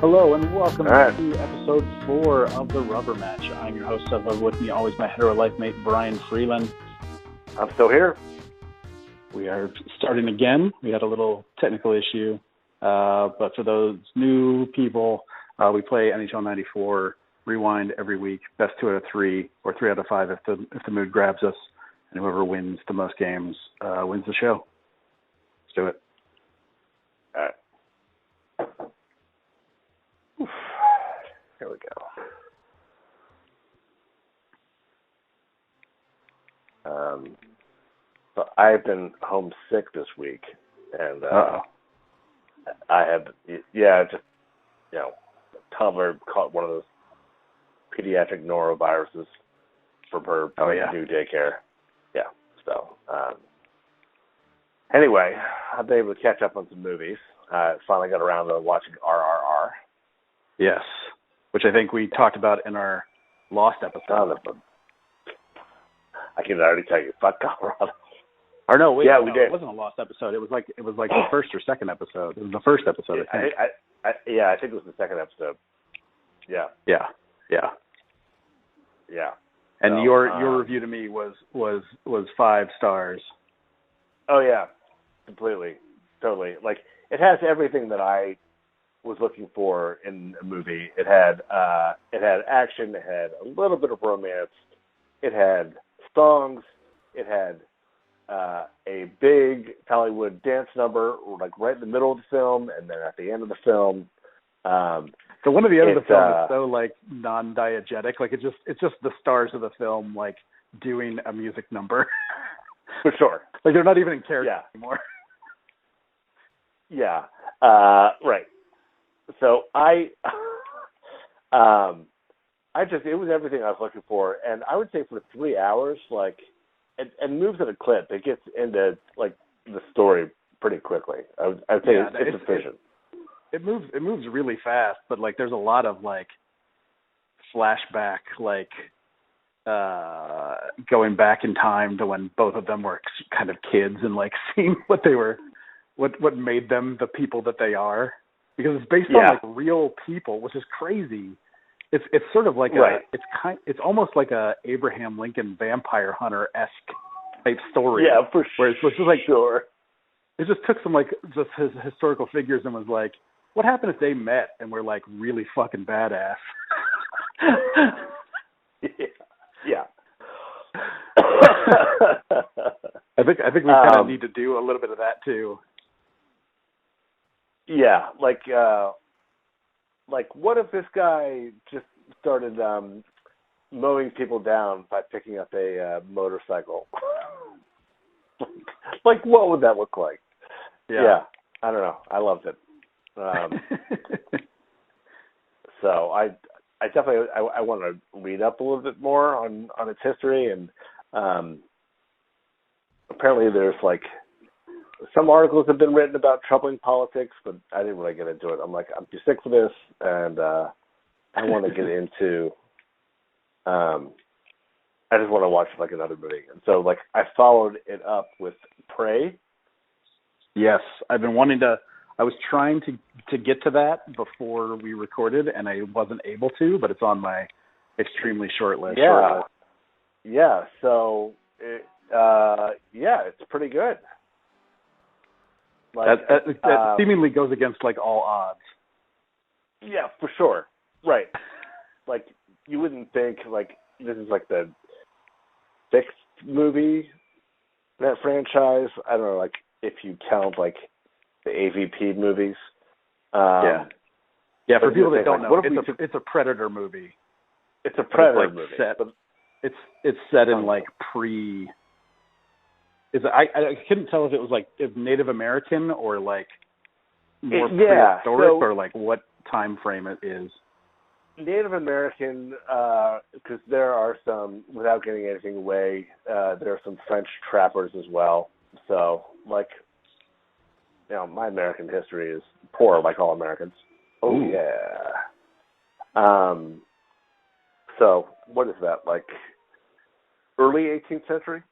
Hello and welcome right. to episode 4 of The Rubber Match. I'm your host, with me always my hetero life mate, Brian Freeland. I'm still here. We are starting again. We had a little technical issue, but for those new people, we play NHL 94 Rewind every week, best 2 out of 3 or 3 out of 5 if the mood grabs us, and whoever wins the most games wins the show. Let's do it. All right. Here we go. So I've been homesick this week, and I had, toddler caught one of those pediatric noroviruses from her new daycare. Yeah. So anyway, I've been able to catch up on some movies. I finally got around to watching RRR. Yes, which I think we talked about in our Lost episode. I can already tell you, fuck Colorado. Or no, wait, we did. It wasn't a Lost episode. It was like the first or second episode. It was the first episode, I think. I think it was the second episode. Yeah. And so, your review to me was 5 stars. Oh yeah, completely, totally. Like, it has everything that I was looking for in a movie. It had action. It had a little bit of romance. It had songs. It had a big Hollywood dance number, like right in the middle of the film, and then at the end of the film. So one of the end of the film is so like non-diegetic. Like it's just the stars of the film like doing a music number. For sure. Like they're not even in character anymore. Yeah. Right. So it was everything I was looking for, and I would say for 3 hours, like, and moves at a clip. It gets into like the story pretty quickly. I'd say it's efficient. It moves really fast, but like there's a lot of like flashback, like going back in time to when both of them were kind of kids and like seeing what they were, what made them the people that they are, because it's based on like real people, which is crazy. It's sort of like it's almost like a Abraham Lincoln Vampire Hunter-esque type story. Yeah, for sure. Where it's just like sure. It just took some like just his historical figures and was like, what happened if they met and were like really fucking badass? Yeah. I think we kind of need to do a little bit of that too. Yeah, like what if this guy just started mowing people down by picking up a motorcycle? Like, what would that look like? Yeah, I don't know. I loved it. So I definitely I want to read up a little bit more on its history, and apparently there's like some articles have been written about troubling politics, but I didn't really get into it. I'm like, I'm too sick for this, and I want to get into. I just want to watch like another movie, and so like I followed it up with Prey. Yes, I've been wanting to. I was trying to get to that before we recorded, and I wasn't able to, but it's on my extremely short list. Yeah. So, it's pretty good. Like, that seemingly goes against like all odds. Yeah, for sure. Right. Like, you wouldn't think like this is like the 6th movie in that franchise. I don't know, like if you count like the AVP movies. For people that don't know, it's a Predator movie. It's a Predator movie. It's set in like pre. I couldn't tell if it was like Native American or like more prehistoric or like what time frame it is. Native American, because there are some, without getting anything away, there are some French trappers as well. So, like, my American history is poor, like all Americans. Oh, yeah. So, what is that, like early 18th century?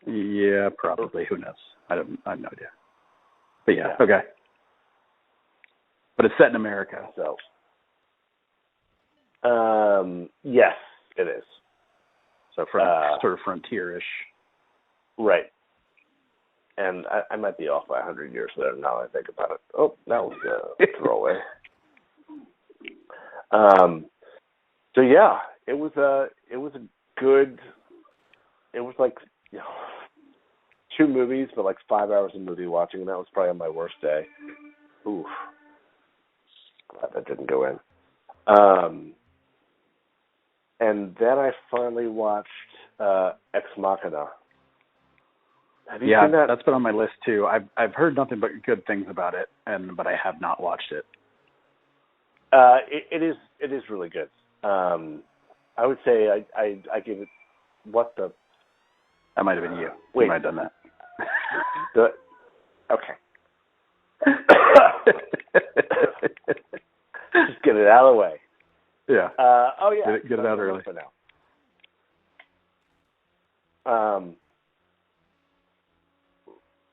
Yeah, probably. Who knows? I have no idea. But yeah. Okay. But it's set in America. So, yes, it is. So sort of frontier-ish. Right. And I might be off by 100 years there now that I think about it. Oh, that was a throwaway. So yeah, it was a good. It was like 2 movies, but like 5 hours of movie watching, and that was probably on my worst day. Oof. Glad that didn't go in. And then I finally watched Ex Machina. Have you seen that? That's been on my list too. I've heard nothing but good things about it, but I have not watched it. It is really good. I would say I give it That might have been you. Wait. You might have done that. Okay. Just get it out of the way. Yeah. Oh yeah. Get it out early. For now.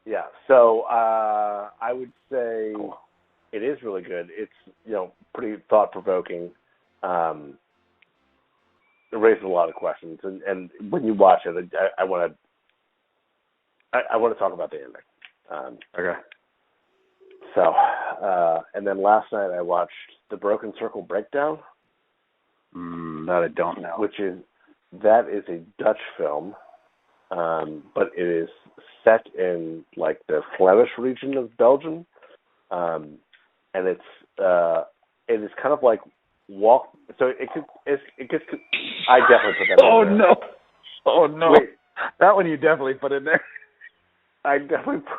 Yeah. So I would say it is really good. It's pretty thought provoking. It raises a lot of questions, and when you watch it, I want to talk about the ending. Okay. So, and then last night I watched The Broken Circle Breakdown. That I don't know. That is a Dutch film, but it is set in like the Flemish region of Belgium, and it is kind of like walk. So it gets. I definitely put that. Oh in there. no! Oh no! Wait, that one you definitely put in there. I definitely put.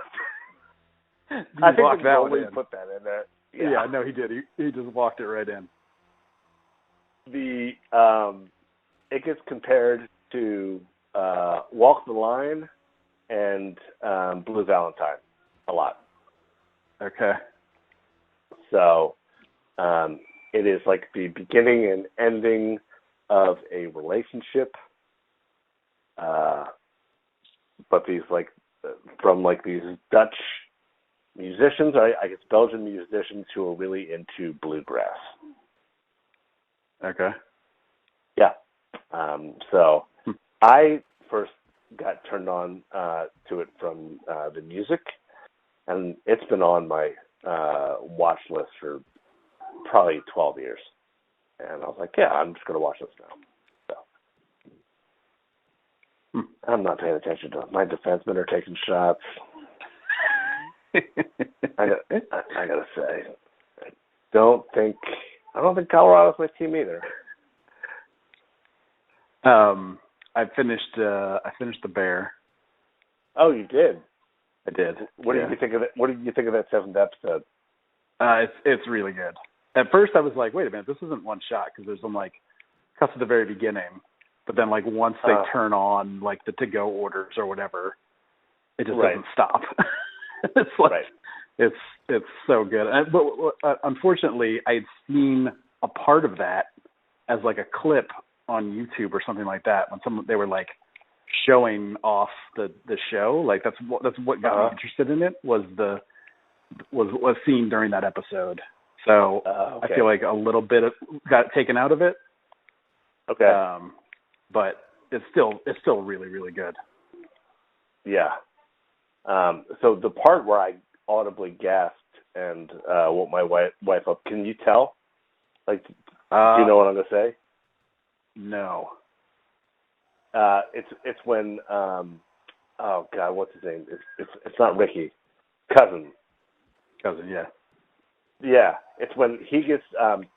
I think that one put that in there. Yeah, no, he did. He just walked it right in. It gets compared to Walk the Line and Blue Valentine a lot. Okay. So it is like the beginning and ending of a relationship, but these from these Dutch musicians, or I guess Belgian musicians who are really into bluegrass. Okay. Yeah. So I first got turned on to it from the music, and it's been on my watch list for probably 12 years. And I was like, yeah, I'm just going to watch this now. So I'm not paying attention to it. My defensemen are taking shots. I gotta say, I don't think Colorado's my team either. I finished The Bear. Oh, you did? I did. What did you think of it? What did you think of that 7th episode? It's really good. At first, I was like, wait a minute, this isn't one shot, because there's some cuts at the very beginning, but then once they turn on the to-go orders or whatever, it just doesn't stop. It's it's so good. But unfortunately, I'd seen a part of that as a clip on YouTube or something like that when they were showing off the show. That's what got me interested in it was seen during that episode. So I feel like a little bit got taken out of it. Okay. But it's still really, really good. Yeah. So the part where I audibly gasped and woke my wife up, can you tell? Do you know what I'm gonna say? No. It's when oh God, what's his name? It's not Ricky. Cousin, yeah. Yeah, it's when he gets when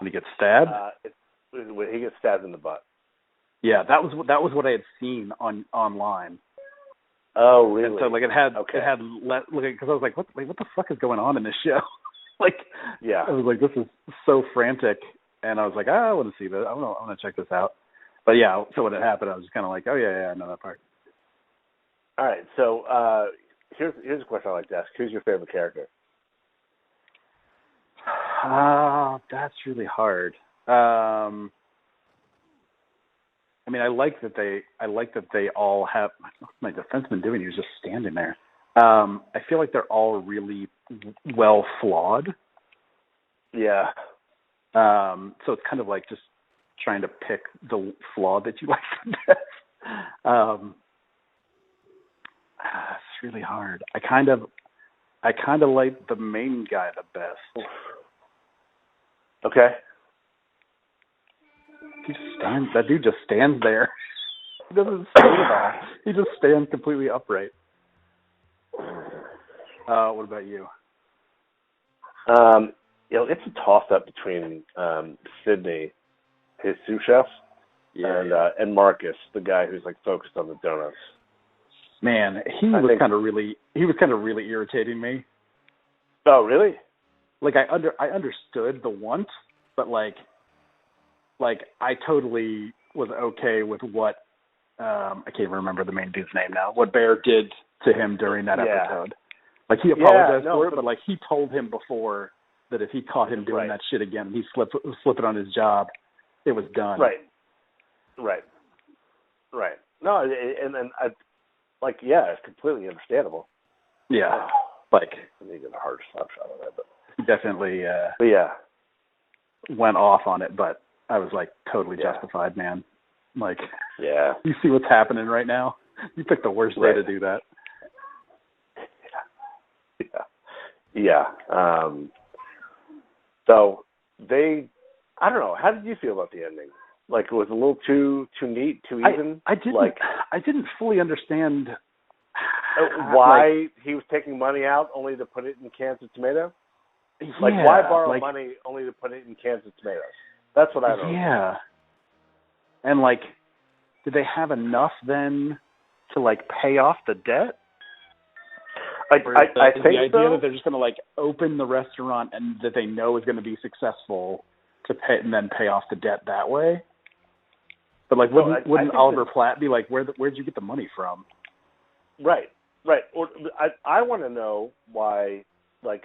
he gets stabbed. It's when he gets stabbed in the butt. Yeah, that was what I had seen online. Oh, really? And so it had because I was like, what the fuck is going on in this show? Yeah, I was like, this is so frantic, and I was like, I want to see this. I want to check this out. But yeah, so when it happened, I was just kind of like, oh yeah, I know that part. All right, so here's a question I like to ask: who's your favorite character? That's really hard. I mean, I like that they all have. What's my defenseman doing? He was just standing there. I feel like they're all really well flawed. Yeah. So it's kind of like just trying to pick the flaw that you like the best. It's really hard. I kind of like the main guy the best. Okay. That dude just stands there. He doesn't say it all. He just stands completely upright. What about you? It's a toss-up between Sydney, his sous chef, and Marcus, the guy who's like focused on the donuts. Man, he was kind of really irritating me. Oh, really? Like I understood the want, but like I totally was okay with what I can't remember the main dude's name now. What Bear did to him during that episode. Like he apologized for it, but like he told him before that if he caught him doing that shit again, he slipping on his job, it was done. Right. No, and I it's completely understandable. Yeah, like I need a hard snapshot of that, but he definitely went off on it, but I was like totally justified, man. Like, you see what's happening right now? You picked the worst day to do that. Yeah. So I don't know. How did you feel about the ending? Like, it was a little too neat, too even. I didn't fully understand why he was taking money out only to put it in cans of tomato. Like, why borrow money only to put it in cans of tomatoes? That's what I don't know. Yeah. And like, did they have enough then to like pay off the debt? I think the idea so. that they're just going to like open the restaurant and that they know is going to be successful to pay and then pay off the debt that way. But like, wouldn't Oliver Platt be like, where'd you get the money from? Right. Or I want to know why, like,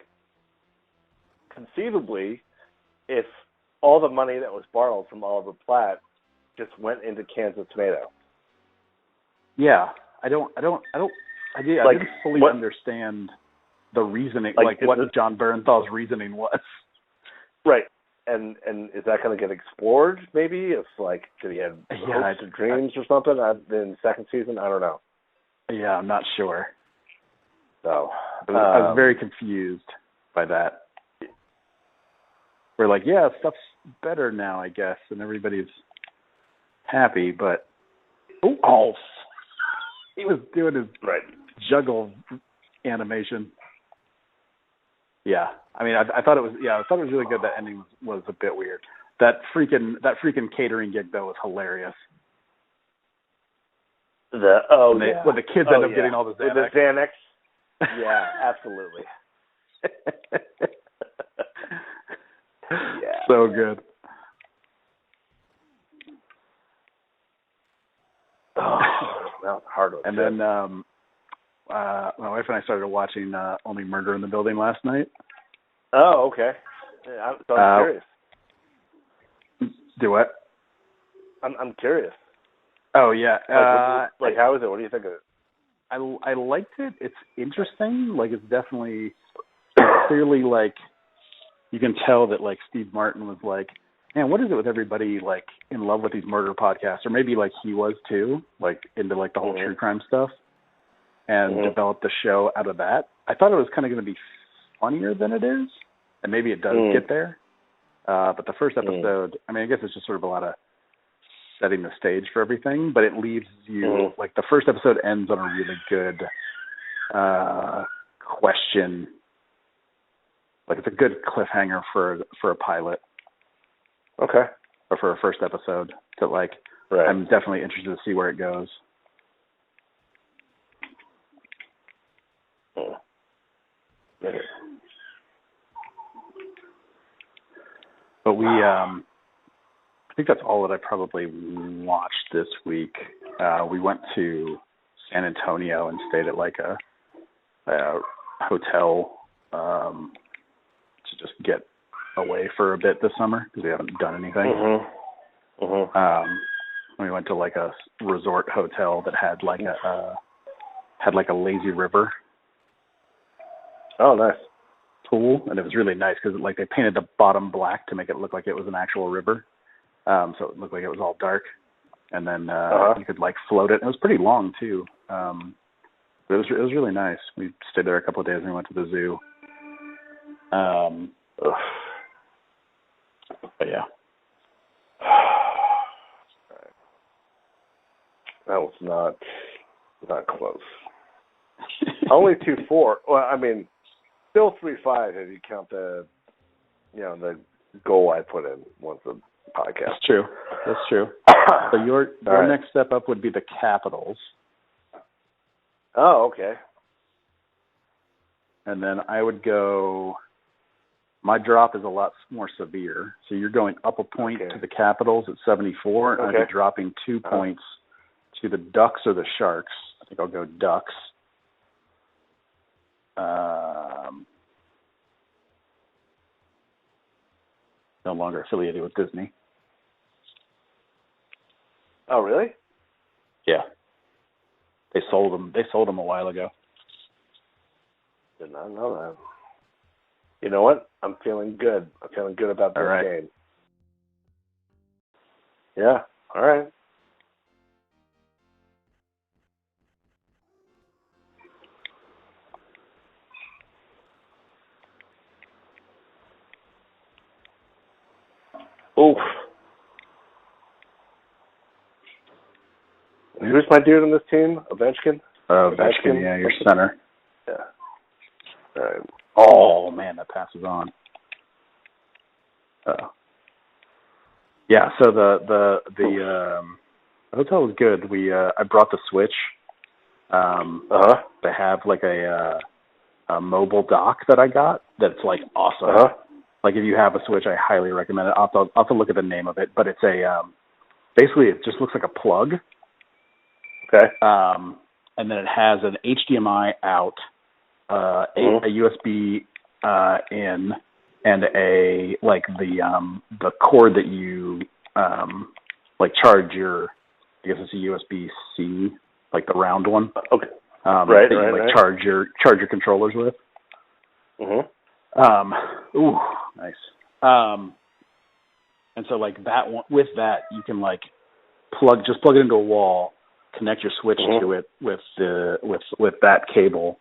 conceivably, if all the money that was borrowed from Oliver Platt just went into cans of tomato. Yeah, I didn't fully understand the reasoning, like what John Bernthal's reasoning was. Right. And is that going to get explored, maybe? If, like, did he have hopes and dreams or something in the second season? I don't know. Yeah, I'm not sure. So I was very confused by that. We're like, yeah, stuff's better now, I guess, and everybody's happy, but he was doing his juggle animation. Yeah, I mean, I thought it was really good. That ending was a bit weird. That freaking catering gig though was hilarious. When the kids end up getting all the Xanax. With the Xanax. Yeah, absolutely. So good. Well, hard. And then my wife and I started watching Only Murder in the Building last night. Oh, okay. Yeah, I'm curious. Do what? I'm curious. Oh yeah. How is it? What do you think of it? I liked it. It's interesting. Like, it's definitely clearly like you can tell that like Steve Martin was like, man, what is it with everybody like in love with these murder podcasts? Or maybe like he was too, like into like the whole true crime stuff, and developed the show out of that. I thought it was kind of going to be funnier than it is, and maybe it does get there. But the first episode, I mean, I guess it's just sort of a lot of setting the stage for everything, but it leaves you like the first episode ends on a really good question. Like, it's a good cliffhanger for a pilot. Okay. Or for a first episode. So like, I'm definitely interested to see where it goes. But we, I think that's all that I probably watched this week. We went to San Antonio and stayed at like a hotel to just get away for a bit this summer because we haven't done anything. We went to like a resort hotel that had like a lazy river Oh, nice. Pool, and it was really nice because like they painted the bottom black to make it look like it was an actual river, so it looked like it was all dark, and then you could like float it. It was pretty long too, but it was really nice. We stayed there a couple of days and we went to the zoo. But yeah. That was not close. Only 2-4. Well, I mean, still 3-5 if you count the goal I put in once the podcast. That's true. So your right. next step up would be the Capitals. Oh, okay. And then I would go. My drop is a lot more severe. So you're going up a point to the Capitals at 74, and I'd be dropping 2 points to the Ducks or the Sharks. I think I'll go Ducks. No longer affiliated with Disney. Oh, really? Yeah. They sold them a while ago. Did not know that. You know what? I'm feeling good. I'm feeling good about this game. Yeah. All right. Oof. Who's my dude on this team? Ovechkin? Ovechkin, yeah, your center. Yeah. All right. Oh, man, that pass is on. Yeah, so the hotel was good. I brought the Switch. They have like a mobile dock that I got that's like awesome. Like if you have a Switch, I highly recommend it. I'll have to look at the name of it, but it's basically it just looks like a plug. Okay. And then it has an HDMI out, a USB in, and the cord that you charge your, I guess it's a USB-C, like the round one. Okay. Charge your controllers with. Nice. And so like that one, with that you can like plug it into a wall, connect your Switch to it with that cable,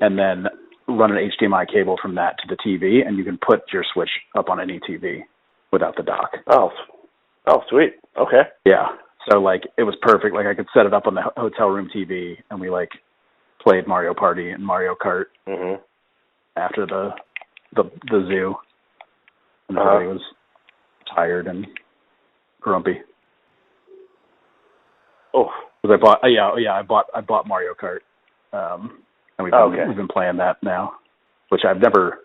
and then run an HDMI cable from that to the TV, and you can put your Switch up on any TV without the dock. Oh, sweet. Okay. Yeah. So like it was perfect. Like I could set it up on the hotel room TV, and we like played Mario Party and Mario Kart after the zoo, and everybody was tired and grumpy. Oh, because I bought Mario Kart, and we've been playing that now, which I've never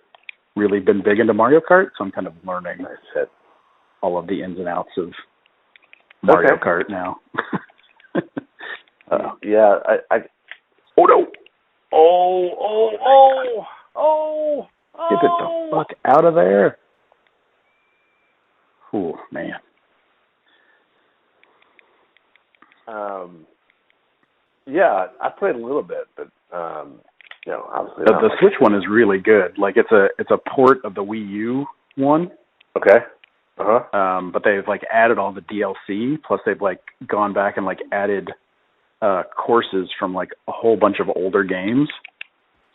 really been big into Mario Kart, so I'm kind of learning all of the ins and outs of Mario Kart now. Yeah, I. Oh no! Oh! Get it the fuck out of there! Oh man. Yeah, I played a little bit, but obviously the Switch one is really good. Like it's a port of the Wii U one. Okay. But they've like added all the DLC, plus they've like gone back and like added courses from like a whole bunch of older games.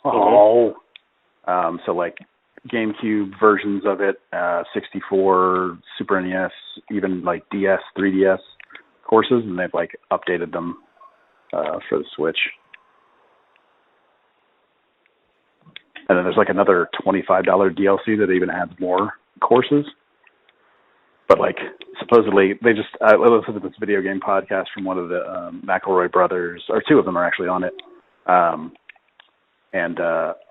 So like GameCube versions of it, 64, Super NES, even like DS, 3DS courses, and they've like updated them for the Switch. And then there's like another $25 DLC that even adds more courses. But like supposedly I listened to this video game podcast from one of the McElroy brothers, or two of them are actually on it. And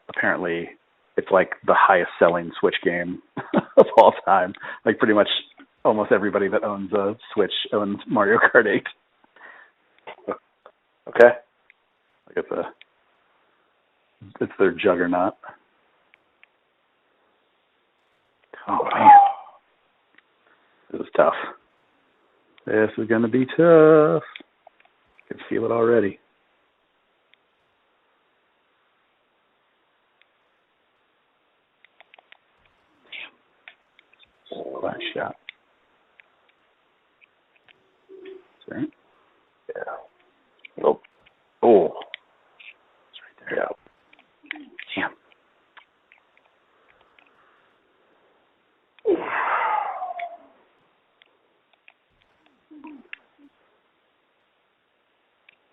apparently it's like the highest selling Switch game of all time. Like pretty much almost everybody that owns a Switch owns Mario Kart 8. Okay. Like it's their juggernaut. Oh man. This is tough. This is going to be tough. I can feel it already. last shot. Right? Yeah. Nope. Oh. It's right there. Yeah. Damn.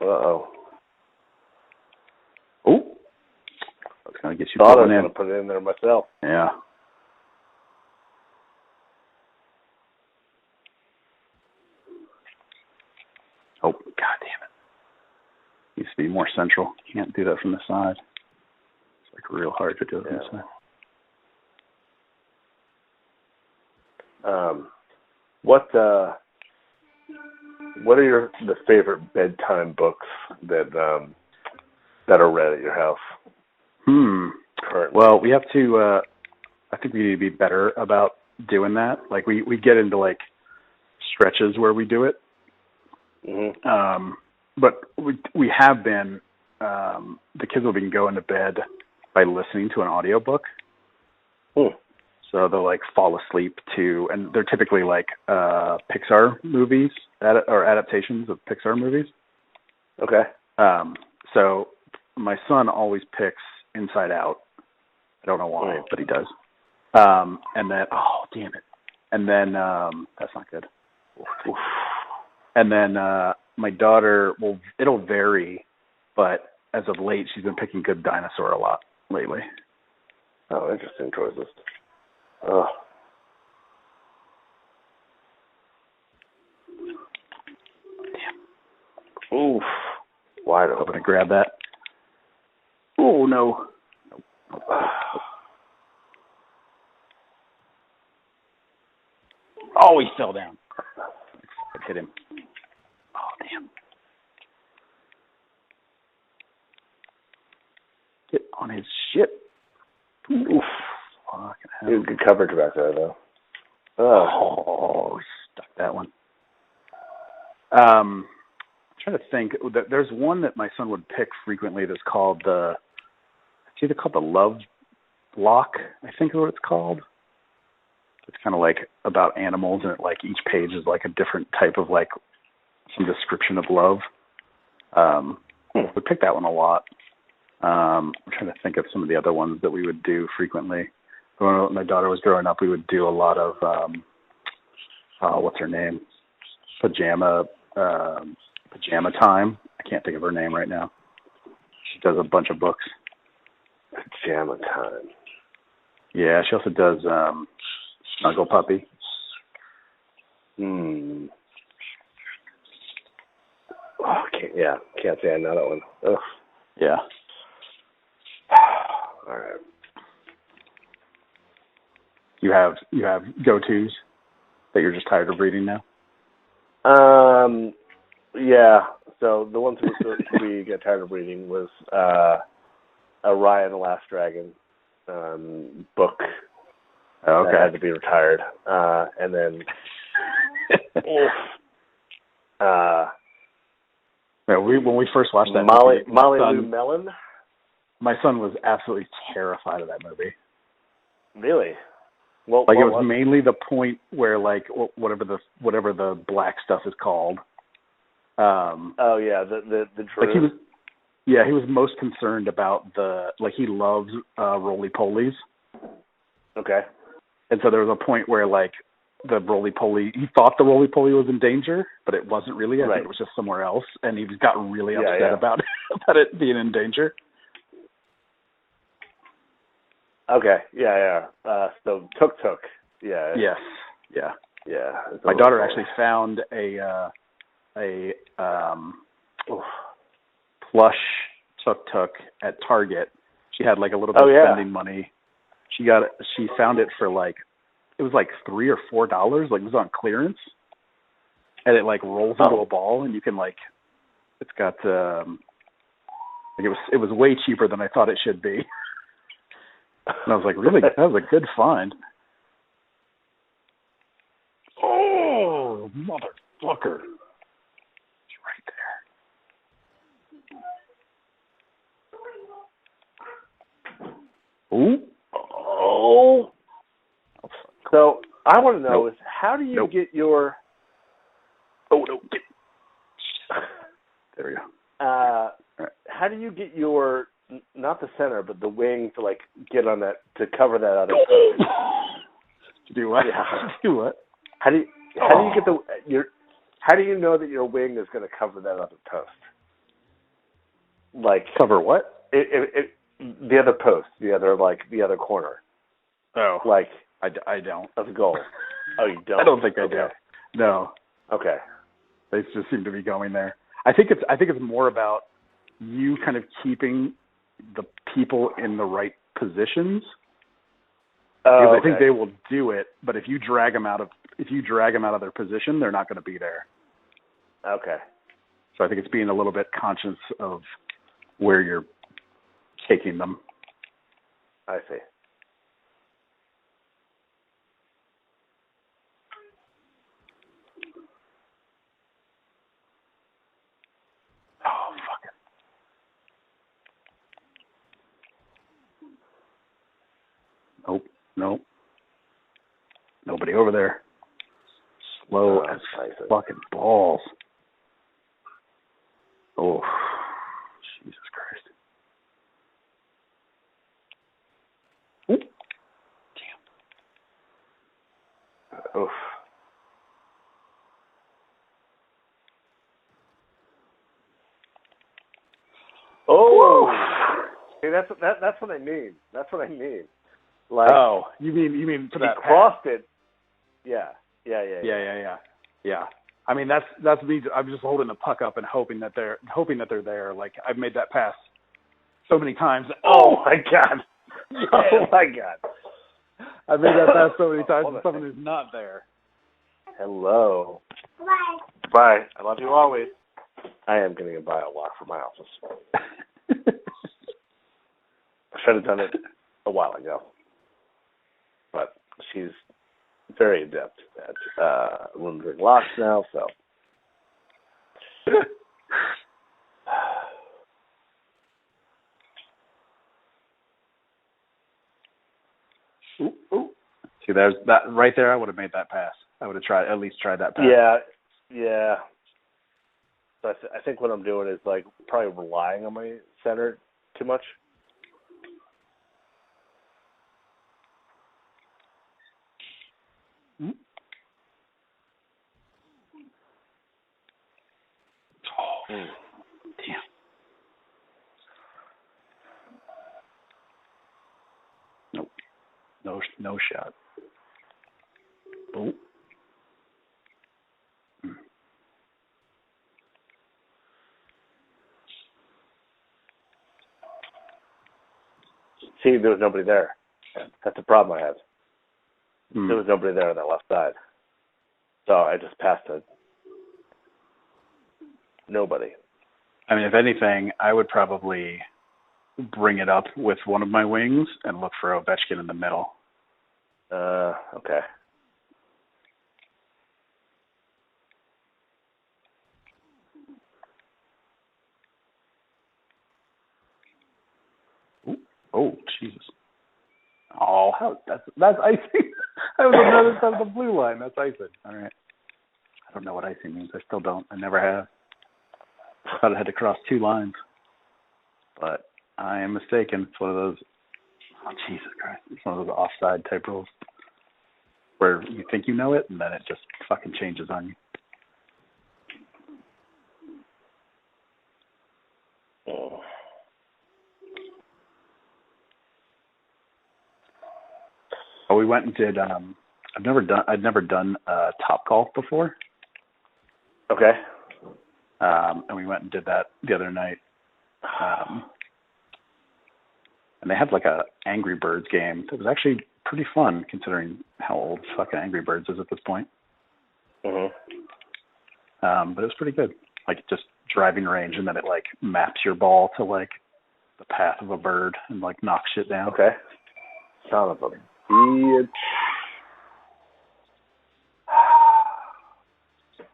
Uh-oh. Oh. I was going to get you Thought I was in. going to put it in there myself. Yeah. Oh, God damn it. Needs to be more central. You can't do that from the side. It's like real hard to do it from the side. What are the favorite bedtime books that are read at your house? Currently? Well, we have to. I think we need to be better about doing that. Like we get into like stretches where we do it. Mm-hmm. But we have been. The kids have been going to bed by listening to an audiobook. So they'll like fall asleep to, and they're typically like Pixar movies or adaptations of Pixar movies. Okay. So my son always picks Inside Out. I don't know why, but he does. And then, oh damn it! And then that's not good. Oof. And then my daughter it'll vary, but as of late she's been picking Good Dinosaur a lot lately. Oh, interesting choices. Oh. Damn. Oof. Wide open. I'm going to grab that. Oh, no. Oh, he fell down. I hit him. Oh, damn. Get on his shit. Oof. It was good coverage back there, though. Oh, stuck that one. I'm trying to think. There's one that my son would pick frequently that's called it's either called the Loveblock, I think is what it's called. It's kind of like about animals, and like each page is like a different type of like some description of love. We pick that one a lot. I'm trying to think of some of the other ones that we would do frequently. When my daughter was growing up, we would do a lot of, what's her name? Pajama Time. I can't think of her name right now. She does a bunch of books. Pajama Time. Yeah, she also does Snuggle Puppy. Oh, can't say I know that one. Ugh. Yeah. All right. You have go-tos that you're just tired of reading now? Yeah. So the ones we get tired of reading was a Raya and the Last Dragon book that had to be retired, and then when we first watched that Molly Lou Melon. My son was absolutely terrified of that movie. Really? Well, like it was mainly the point where like whatever the black stuff is called. Oh yeah, the like he was most concerned about he loves roly-polies. Okay. And so there was a point where like the roly-poly, he thought the roly-poly was in danger, but it wasn't really. I think it was just somewhere else, and he got really upset about it being in danger. Okay. Yeah. So Tuk. Yeah. Yes. Yeah. Yeah. My daughter actually found a plush Tuk at Target. She had like a little bit of spending money. She found it for like, it was like $3 or $4. Like it was on clearance, and it like rolls into a ball, and you can like, it's got it was way cheaper than I thought it should be. And I was like, really? That was a good find. Oh, motherfucker. It's right there. Ooh. Oh. So I want to know is how do you get your... Oh, no. There we go. Right. How do you get your, not the center, but the wing to, like, get on that, to cover that other post? To do what? Yeah. Do what? How do you get how do you know that your wing is going to cover that other post? Like... Cover what? The other post, the other corner. Oh. Like... I don't. Of the goal. Oh, you don't? I don't think I do. No. Okay. They just seem to be going there. I think it's more about you kind of keeping the people in the right positions. Because I think they will do it, but if you drag them out of their position, they're not going to be there. Okay. So I think it's being a little bit conscious of where you're taking them. I see. Oh, fuck it. Nope. Nobody over there. Slow as fucking balls. Oh, Jesus Christ. Ooh. Damn. Oof. Oh, see, that's what I mean. That's what I mean. Like, oh, you mean for that crossed pass. it? Yeah. I mean that's me. I'm just holding the puck up and hoping that they're there. Like I've made that pass so many times. Oh my God! Yeah. Oh my God! I've made that pass so many times and someone who's not there. Hello. Bye. I love you always. I am getting a bio lock for my office. I should have done it a while ago, but she's very adept at removing locks now. So, ooh. See, there's that right there. I would have made that pass. I would have at least tried that pass. Yeah. So I think what I'm doing is like probably relying on my center too much. Mm-hmm. Oh, damn. Nope. No shot. Oh. See, there was nobody there. That's the problem I had. Mm. There was nobody there on that left side. So I just passed to nobody. I mean, if anything, I would probably bring it up with one of my wings and look for Ovechkin in the middle. Okay. Ooh. Oh, Jesus. Oh, that's icing. That was another side of the blue line. That's icing. All right. I don't know what icing means. I still don't. I never have. I thought I had to cross two lines. But I am mistaken. It's one of those, oh, Jesus Christ. It's one of those offside type rules where you think you know it and then it just fucking changes on you. Oh. Oh, we went and did. I'd never done Topgolf before. Okay. And we went and did that the other night. And they had like a Angry Birds game that was actually pretty fun considering how old fucking Angry Birds is at this point. Mm-hmm. But it was pretty good. Like just driving range, and then it like maps your ball to like the path of a bird and like knocks shit down. Okay. Son of a bitch.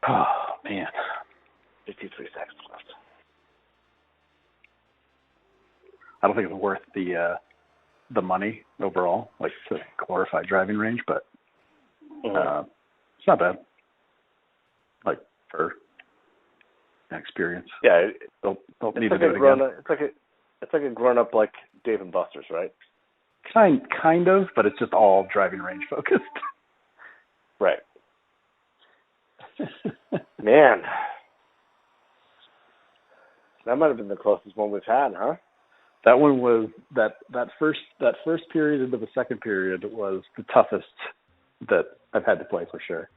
Oh man. 53 seconds left. I don't think it's worth the money overall, like to glorify driving range, but It's not bad. Like for experience. Yeah, they'll need to do it again. It's like a grown-up like Dave and Buster's, right? Kind of, but it's just all driving range focused. Right. Man, that might have been the closest one we've had, huh? That one was that first period into the second period was the toughest that I've had to play for sure.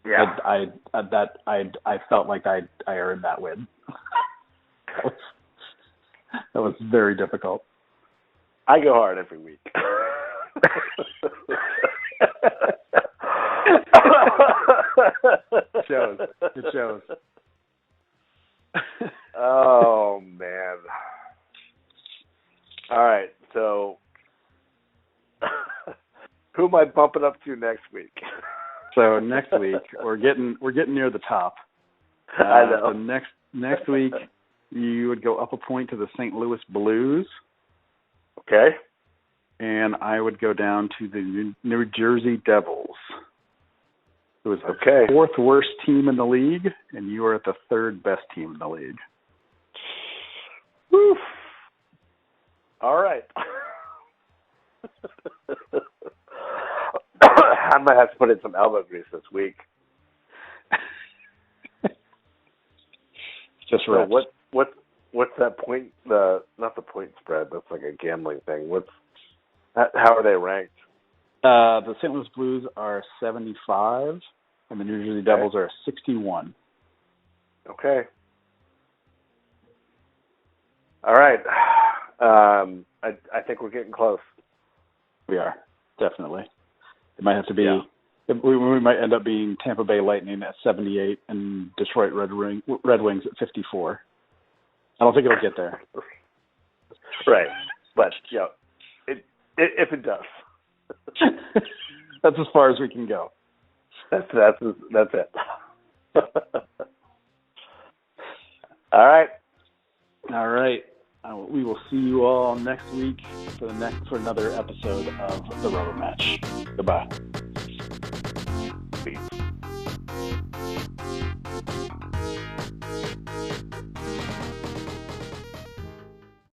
Yeah. I felt like I earned that win. That was very difficult. I go hard every week. It shows. Oh, man. All right, so who am I bumping up to next week? So next week we're getting near the top. I know. So next week you would go up a point to the St. Louis Blues. Okay. And I would go down to the New Jersey Devils. It was the fourth worst team in the league, and you are at the third best team in the league. Woo. All right. I might have to put in some elbow grease this week. Just so right. What's that point? Not the point spread. That's like a gambling thing. How are they ranked? The St. Louis Blues are 75, and the New Jersey Devils are 61. Okay. All right. I think we're getting close. We are, definitely. It might have to be. Yeah. We might end up being Tampa Bay Lightning at 78 and Detroit Red Wings at 54. I don't think it'll get there. Right, but if it does, that's as far as we can go. That's it. All right. We will see you all next week for another episode of the Rubber Match. Goodbye. Peace.